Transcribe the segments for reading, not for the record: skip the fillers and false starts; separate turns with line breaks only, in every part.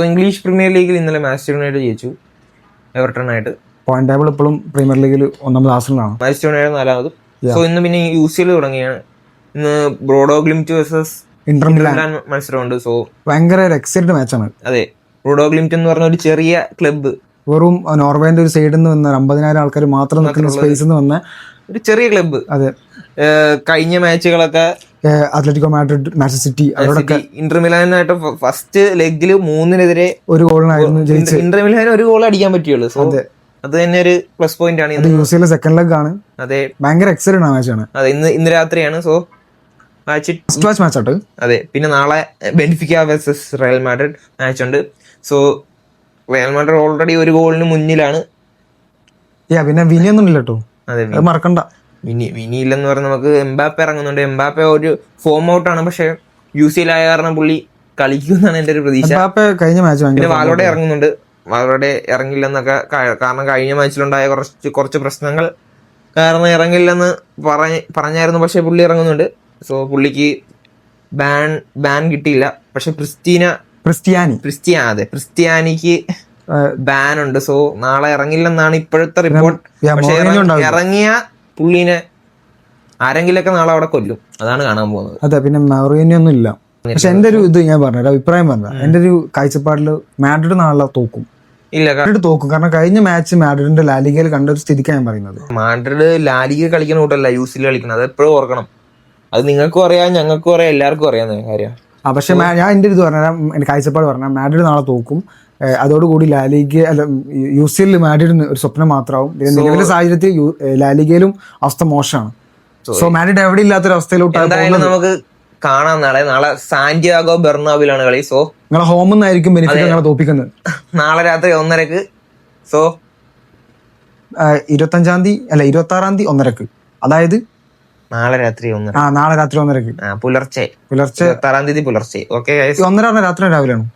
English premier ലീഗിൽ ഇന്നലെ Manchester United ജയിച്ചു എവർട്ടണായിട്ട്.
പോയിന്റ് ടേബിൾ ഇപ്പോഴും പ്രീമിയർ ലീഗിൽ ഒന്നാമത് ആർസണലാണ്.
മാഞ്ചസ്റ്റർ യുണൈറ്റഡ് 4ാമതും. സോ ഇന്ന് പിന്നെ UCL തുടങ്ങിയാണ്. ഇന്ന് Bodo Glimt versus
Inter Milan
മത്സരമുണ്ട്. സോ
ഭയങ്കര എക്സൈറ്റഡ് മാച്ചാണ്.
അതെ, ബ്രോഡോ ഗ്ലിംറ്റ് എന്ന് പറഞ്ഞ ഒരു ചെറിയ ക്ലബ്ബ്,
വെറും നോർവേന്റെ ഒരു സൈഡിൽ നിന്ന് വന്ന 50,000 ആൾക്കാർ മാത്രം നിൽക്കുന്ന സ്പേസിൽ നിന്ന് വന്ന
ഒരു ചെറിയ ക്ലബ്ബ്.
അതെ,
കഴിഞ്ഞ മാച്ചുകളൊക്കെ
അത്ലറ്റിക്കോ മാഡ്രിഡ്, മാഞ്ചസ്റ്റർ സിറ്റി, അവരോടൊക്കെ
ഇന്റർ മിലാനായിട്ട് ഫസ്റ്റ് ലെഗില് 3-നെതിരെ
ഒരു ഗോളിനായിരുന്നു ജയിച്ചത്.
ഇന്റർ മിലാൻ ഒരു ഗോൾ അടിക്കാൻ പറ്റുള്ളൂ. സോ അത് തന്നെ ഒരു പ്ലസ് പോയിന്റ് ആണ്.
UCL സെക്കൻഡ് ലെഗ് ആണ്.
അതെ,
ഭയങ്കര എക്സൈറ്റഡ് ആണ് മാച്ചാണ്.
അതെ, ഇന്ന് രാത്രിയാണ്. സോ
മാച്ച് ആട്ടോ.
അതെ, പിന്നെ നാളെ Benfica versus Real Madrid match ഉണ്ട്. സോ റയൽ മാഡ്രിഡ് ഓൾറെഡി ഒരു ഗോളിന് മുന്നിലാണ്.
പിന്നെ വിനിയൊന്നും ഇല്ല കേട്ടോ,
അതെ,
മറക്കണ്ട.
വിനി ഇല്ലെന്ന് പറഞ്ഞാൽ നമുക്ക് എംബാപ്പെ ഇറങ്ങുന്നുണ്ട്. എംബാപ്പെ ഒരു ഫോം ഔട്ട് ആണ്, പക്ഷെ UCL ആയ കാരണം പുള്ളി കളിക്കുമെന്നാണ് എന്റെ ഒരു പ്രതീക്ഷ.
കഴിഞ്ഞ മാച്ച്
പിന്നെ വാലോടെ ഇറങ്ങുന്നുണ്ട്. വാലോടെ ഇറങ്ങില്ലെന്നൊക്കെ കാരണം കഴിഞ്ഞ മാച്ചിലുണ്ടായ കുറച്ച് പ്രശ്നങ്ങൾ കാരണം ഇറങ്ങില്ലെന്ന് പറഞ്ഞായിരുന്നു. പക്ഷെ പുള്ളി ഇറങ്ങുന്നുണ്ട്. സോ പുള്ളിക്ക് ബാൻ കിട്ടിയില്ല. പക്ഷെ ക്രിസ്ത്യാനിക്ക് ബാൻ ഉണ്ട്. സോ നാളെ ഇറങ്ങില്ലെന്നാണ് ഇപ്പോഴത്തെ റിപ്പോർട്ട്. പക്ഷെ ഇറങ്ങിയ പുള്ളിനെ ആരെങ്കിലൊക്കെ നാളെ അവിടെ കൊല്ലും. അതാണ് കാണാൻ പോകുന്നത്.
അതെ, പിന്നെ മൗറീനിയൊന്നും ഇല്ല. പക്ഷെ എന്റെ ഒരു ഇത് ഞാൻ പറഞ്ഞ അഭിപ്രായം പറഞ്ഞ എന്റെ ഒരു കാഴ്ചപ്പാടില് മാഡ്രിഡ് നാളെ തോക്കും. മാഡ്രിഡ് തോക്കും, കാരണം കഴിഞ്ഞ മാച്ച് മാഡ്രിഡിന്റെ ലാലിഗയിൽ കണ്ട ഒരു സ്ഥിതിക്കാണ് ഞാൻ പറയുന്നത്.
മാഡ്രിഡ് ലാലിഗ കളിക്കുന്ന കൂട്ടല്ല UCL കളിക്കണം. അത് എപ്പോഴും ഓർക്കണം. അത് നിങ്ങൾക്കും അറിയാം, ഞങ്ങൾക്കും അറിയാം, എല്ലാവർക്കും അറിയാവുന്ന കാര്യം.
പക്ഷെ ഞാൻ എന്റെ ഇത് പറഞ്ഞാൽ എന്റെ കാഴ്ചപ്പാട് പറഞ്ഞാൽ മാഡ്രിഡ് നാളെ തോക്കും. അതോടുകൂടി ലാലിഗ UCL മാഡ്രിഡിന് ഒരു സ്വപ്നം മാത്രമാവും. നിലവിലെ സാഹചര്യത്തിൽ ലാലിഗയിലും അവസ്ഥ മോശമാണ്. സോ മാഡ്രിഡ് എവിടെ ഇല്ലാത്തൊരു അവസ്ഥയിലോട്ട്
നമുക്ക് കാണാം. നാളെ സാന്റിയാഗോ ബെർണാബിലാണ് കളി. സോ
നിങ്ങളെ ഹോമിൽ നിന്നായിരിക്കും ബെനിഫിറ്റ് നിങ്ങളെ തോപ്പിക്കുന്നത്.
നാളെ രാത്രി 1:30. സോ
26-ാം തീയതി 1:30, അതായത്
നാളെ രാത്രി 1:30.
നാളെ രാത്രി 1:30
പുലർച്ചെ 26-ാം തീയതി പുലർച്ചെ. ഓക്കെ,
1:30 രാത്രി രാവിലെയാണ്.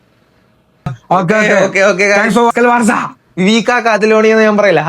വീക്കാ കാത്തിലോണിയെന്ന് ഞാൻ പറയില്ല.